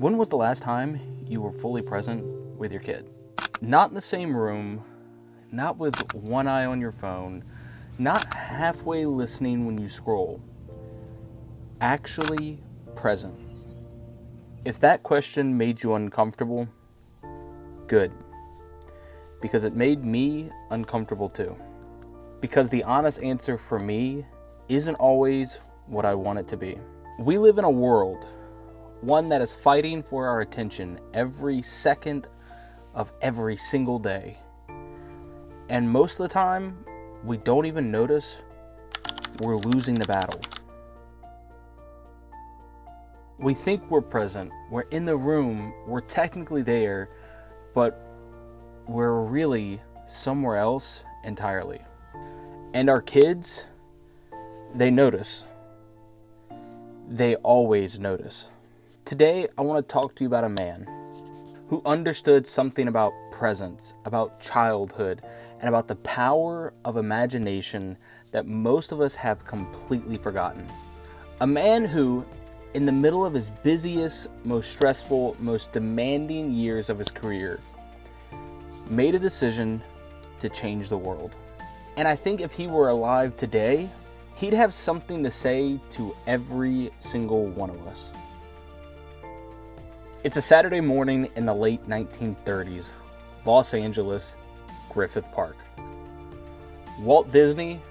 When was the last time you were fully present with your kid? Not in the same room, not with one eye on your phone, not halfway listening when you scroll. Actually present. If that question made you uncomfortable, good. Because it made me uncomfortable too. Because the honest answer for me isn't always what I want it to be. We live in a world, one that is fighting for our attention every second of every single day. And most of the time, we don't even notice we're losing the battle. We think we're present, we're in the room, we're technically there, but we're really somewhere else entirely. And our kids, they notice. They always notice. Today, I want to talk to you about a man who understood something about presence, about childhood, and about the power of imagination that most of us have completely forgotten. A man who, in the middle of his busiest, most stressful, most demanding years of his career, made a decision to change the world. And I think if he were alive today, he'd have something to say to every single one of us. It's a Saturday morning in the late 1930s, Los Angeles, Griffith Park. Walt Disney,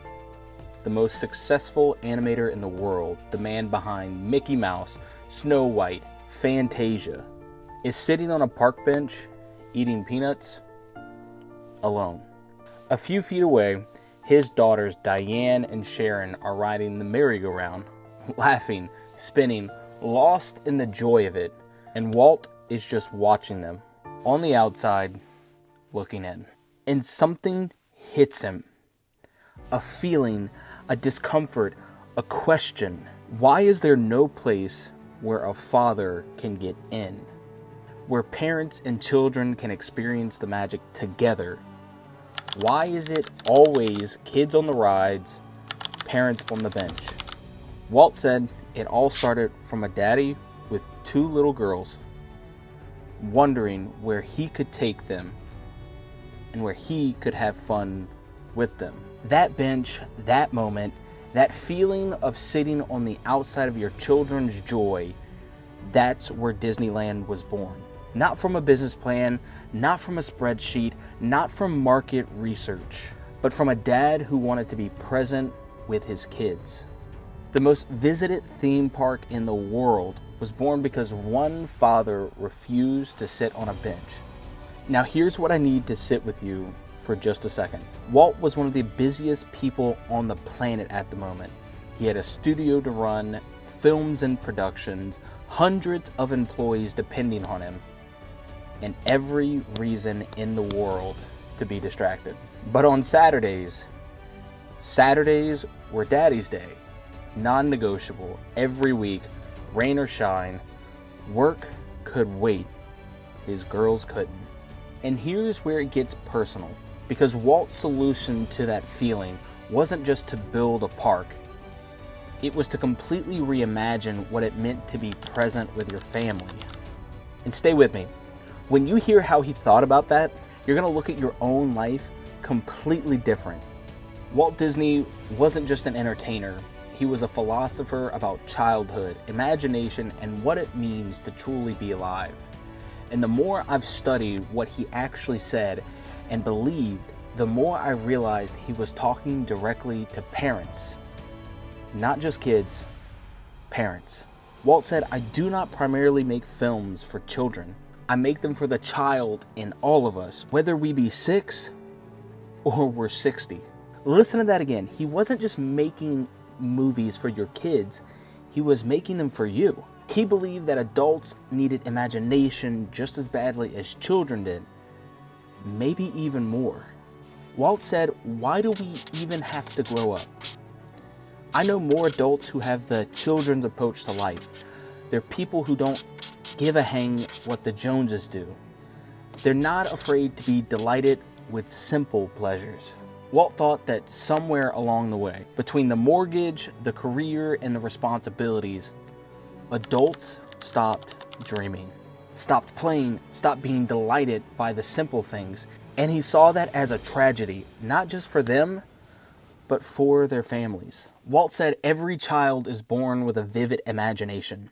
the most successful animator in the world, the man behind Mickey Mouse, Snow White, Fantasia, is sitting on a park bench eating peanuts alone. A few feet away, his daughters Diane and Sharon are riding the merry-go-round, laughing, spinning, lost in the joy of it, and Walt is just watching them, on the outside, looking in. And something hits him. A feeling, a discomfort, a question. Why is there no place where a father can get in? Where parents and children can experience the magic together? Why is it always kids on the rides, parents on the bench? Walt said it all started from a daddy with two little girls, wondering where he could take them and where he could have fun with them. That bench, that moment, that feeling of sitting on the outside of your children's joy, that's where Disneyland was born. Not from a business plan, not from a spreadsheet, not from market research, but from a dad who wanted to be present with his kids. The most visited theme park in the world was born because one father refused to sit on a bench. Now here's what I need to sit with you for just a second. Walt was one of the busiest people on the planet at the moment. He had a studio to run, films and productions, hundreds of employees depending on him, and every reason in the world to be distracted. But on Saturdays were Daddy's Day, non-negotiable, every week, rain or shine. Work could wait, his girls couldn't. And here's where it gets personal, because Walt's solution to that feeling wasn't just to build a park. It was to completely reimagine what it meant to be present with your family. And stay with me. When you hear how he thought about that, you're gonna look at your own life completely different. Walt Disney wasn't just an entertainer. He was a philosopher about childhood, imagination, and what it means to truly be alive. And the more I've studied what he actually said and believed, the more I realized he was talking directly to parents. Not just kids, parents. Walt said, "I do not primarily make films for children. I make them for the child in all of us, whether we be 6 or we're 60. Listen to that again. He wasn't just making movies for your kids, he was making them for you. He believed that adults needed imagination just as badly as children did, maybe even more. Walt said, "Why do we even have to grow up?" I know more adults who have the children's approach to life. They're people who don't give a hang what the Joneses do. They're not afraid to be delighted with simple pleasures. Walt thought that somewhere along the way, between the mortgage, the career, and the responsibilities, adults stopped dreaming. stopped playing, stopped being delighted by the simple things. And he saw that as a tragedy, not just for them, but for their families. Walt said every child is born with a vivid imagination.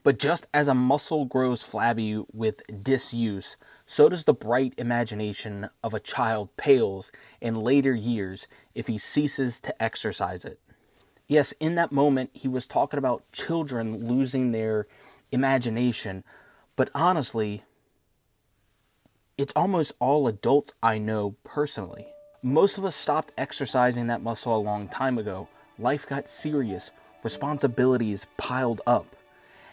But just as a muscle grows flabby with disuse, so does the bright imagination of a child pales in later years if he ceases to exercise it. Yes, in that moment, he was talking about children losing their imagination, but honestly, it's almost all adults I know personally. Most of us stopped exercising that muscle a long time ago. Life got serious, responsibilities piled up,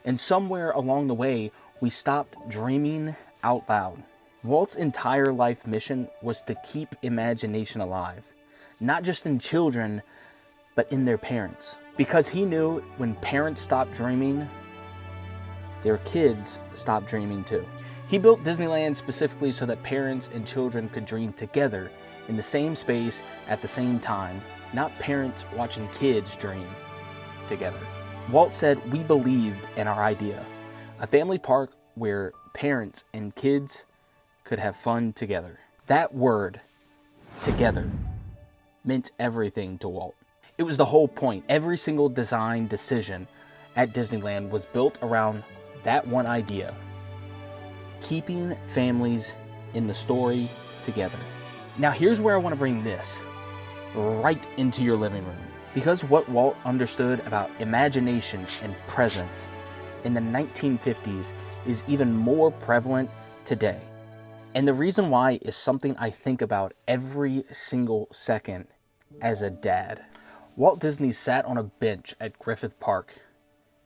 and somewhere along the way, we stopped dreaming out loud. Walt's entire life mission was to keep imagination alive, not just in children, but in their parents. Because he knew when parents stopped dreaming, their kids stopped dreaming too. He built Disneyland specifically so that parents and children could dream together in the same space at the same time, not parents watching kids dream together. Walt said we believed in our idea, a family park where parents and kids could have fun together. That word, together, meant everything to Walt. It was the whole point. Every single design decision at Disneyland was built around that one idea, keeping families in the story together. Now here's where I want to bring this right into your living room, because what Walt understood about imagination and presence in the 1950s is even more prevalent today. And the reason why is something I think about every single second as a dad. Walt Disney sat on a bench at Griffith Park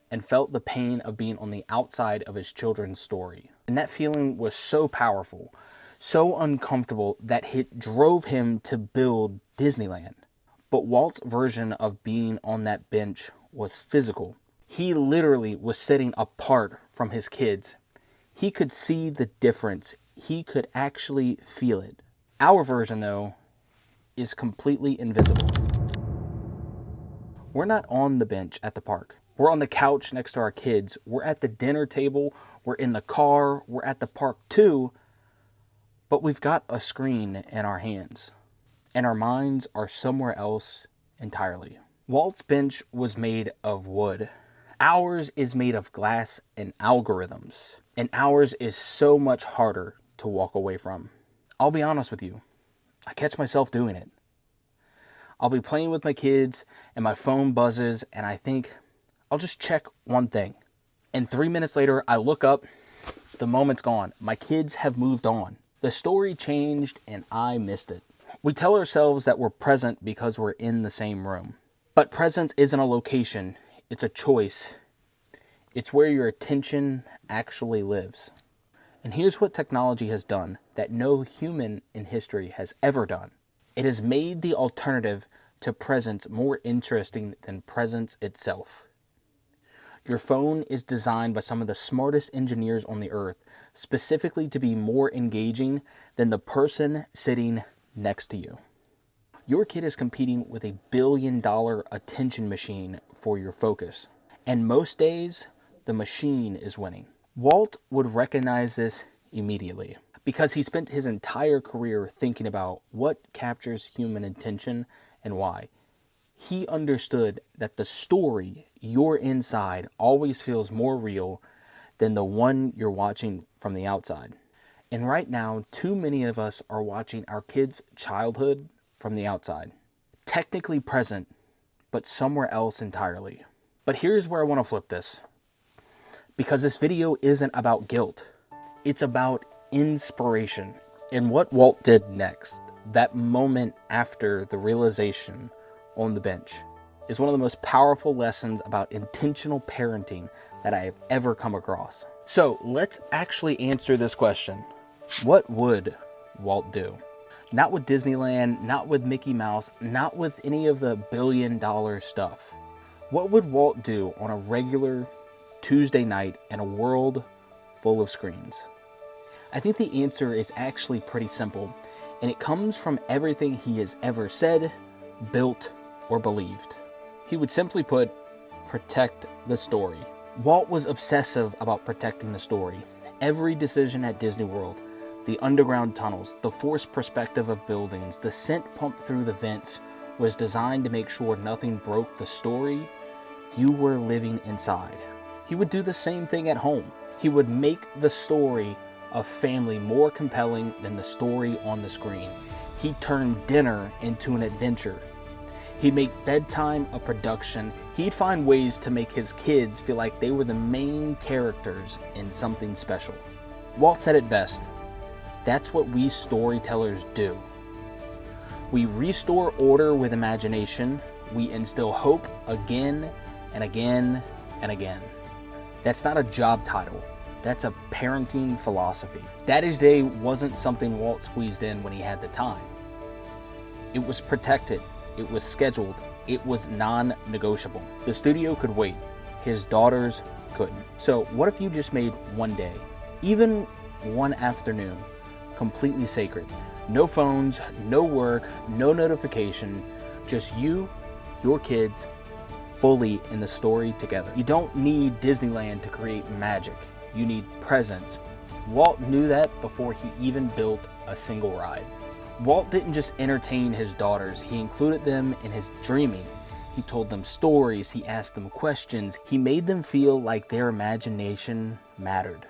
and felt the pain of being on the outside of his children's story. And that feeling was so powerful, so uncomfortable, that it drove him to build Disneyland. But Walt's version of being on that bench was physical. He literally was sitting apart from his kids. He could see the difference. He could actually feel it. Our version, though, is completely invisible. We're not on the bench at the park. We're on the couch next to our kids. We're at the dinner table. We're in the car. We're at the park too. But we've got a screen in our hands, and our minds are somewhere else entirely. Walt's bench was made of wood. Ours is made of glass and algorithms. And ours is so much harder to walk away from. I'll be honest with you. I catch myself doing it. I'll be playing with my kids and my phone buzzes and I think I'll just check one thing. And 3 minutes later, I look up, the moment's gone. My kids have moved on. The story changed and I missed it. We tell ourselves that we're present because we're in the same room. But presence isn't a location, it's a choice. It's where your attention actually lives. And here's what technology has done that no human in history has ever done. It has made the alternative to presence more interesting than presence itself. Your phone is designed by some of the smartest engineers on the earth, specifically to be more engaging than the person sitting next to you. Your kid is competing with $1 billion attention machine for your focus. And most days, the machine is winning. Walt would recognize this immediately because he spent his entire career thinking about what captures human attention and why. He understood that the story you're inside always feels more real than the one you're watching from the outside. And right now, too many of us are watching our kids' childhood from the outside. Technically present, but somewhere else entirely. But here's where I want to flip this. Because this video isn't about guilt. It's about inspiration. And what Walt did next, that moment after the realization on the bench, is one of the most powerful lessons about intentional parenting that I have ever come across. So let's actually answer this question. What would Walt do? Not with Disneyland, not with Mickey Mouse, not with any of the $1 billion stuff. What would Walt do on a regular Tuesday night in a world full of screens? I think the answer is actually pretty simple, and it comes from everything he has ever said, built, or believed. He would simply protect the story. Walt was obsessive about protecting the story. Every decision at Disney World, the underground tunnels, the forced perspective of buildings, the scent pumped through the vents, was designed to make sure nothing broke the story you were living inside. He would do the same thing at home. He would make the story of family more compelling than the story on the screen. He turned dinner into an adventure. He'd make bedtime a production. He'd find ways to make his kids feel like they were the main characters in something special. Walt said it best, "That's what we storytellers do. We restore order with imagination. We instill hope again and again and again." That's not a job title. That's a parenting philosophy. Daddy's Day wasn't something Walt squeezed in when he had the time. It was protected. It was scheduled. It was non-negotiable. The studio could wait. His daughters couldn't. So what if you just made one day, even one afternoon, completely sacred? No phones, no work, no notification, just you, your kids, fully in the story together. You don't need Disneyland to create magic. You need presence. Walt knew that before he even built a single ride. Walt didn't just entertain his daughters, he included them in his dreaming. He told them stories, he asked them questions, he made them feel like their imagination mattered.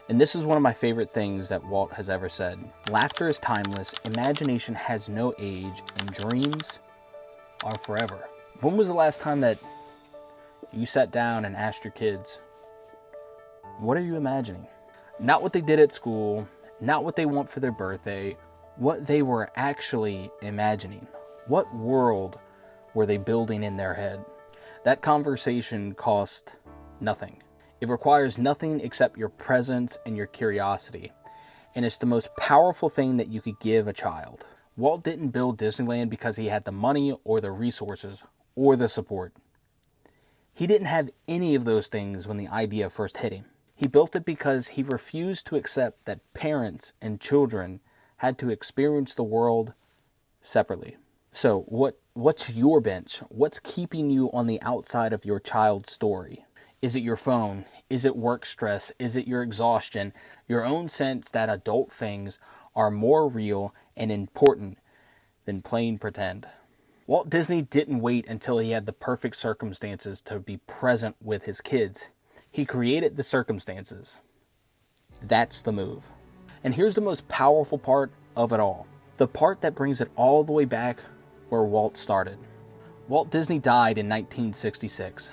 And this is one of my favorite things that Walt has ever said. Laughter is timeless, imagination has no age, and dreams are forever. When was the last time that you sat down and asked your kids, what are you imagining? Not what they did at school, not what they want for their birthday, what they were actually imagining. What world were they building in their head? That conversation cost nothing. It requires nothing except your presence and your curiosity. And it's the most powerful thing that you could give a child. Walt didn't build Disneyland because he had the money or the resources or the support. He didn't have any of those things when the idea first hit him. He built it because he refused to accept that parents and children had to experience the world separately. So what's your bench? What's keeping you on the outside of your child's story? Is it your phone? Is it work stress? Is it your exhaustion? Your own sense that adult things are more real and important than plain pretend? Walt Disney didn't wait until he had the perfect circumstances to be present with his kids. He created the circumstances. That's the move. And here's the most powerful part of it all. The part that brings it all the way back where Walt started. Walt Disney died in 1966.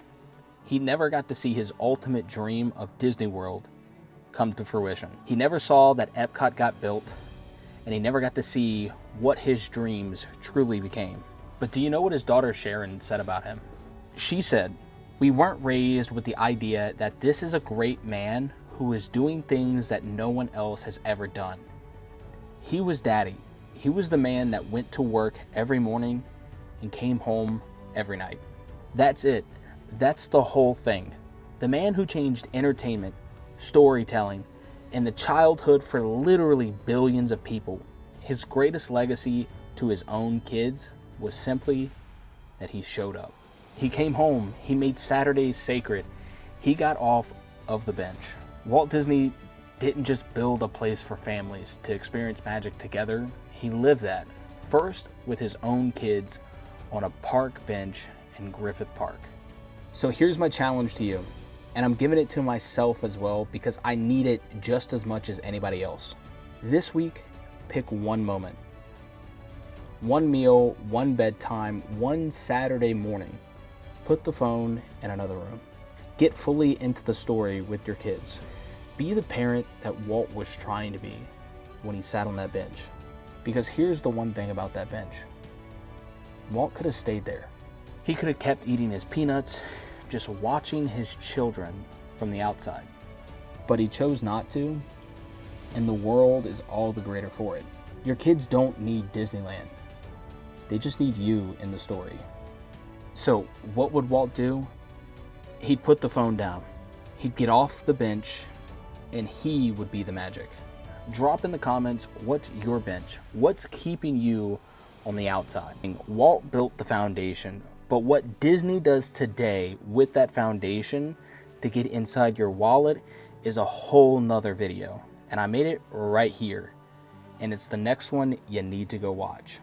He never got to see his ultimate dream of Disney World come to fruition. He never saw that Epcot got built, and he never got to see what his dreams truly became. But do you know what his daughter Sharon said about him? She said, "We weren't raised with the idea that this is a great man who is doing things that no one else has ever done. He was Daddy. He was the man that went to work every morning and came home every night. That's it. That's the whole thing. The man who changed entertainment, storytelling, and the childhood for literally billions of people. His greatest legacy to his own kids was simply that he showed up. He came home. He made Saturdays sacred. He got off of the bench." Walt Disney didn't just build a place for families to experience magic together. He lived that, first with his own kids on a park bench in Griffith Park. So here's my challenge to you, and I'm giving it to myself as well because I need it just as much as anybody else. This week, pick one moment. One meal, one bedtime, one Saturday morning. Put the phone in another room. Get fully into the story with your kids. Be the parent that Walt was trying to be when he sat on that bench. Because here's the one thing about that bench. Walt could have stayed there. He could have kept eating his peanuts, just watching his children from the outside. But he chose not to, and the world is all the greater for it. Your kids don't need Disneyland. They just need you in the story. So what would Walt do? He'd put the phone down. He'd get off the bench, and he would be the magic. Drop in the comments, what's your bench? What's keeping you on the outside? Walt built the foundation, but what Disney does today with that foundation to get inside your wallet, is a whole nother video, and I made it right here, and it's the next one you need to go watch.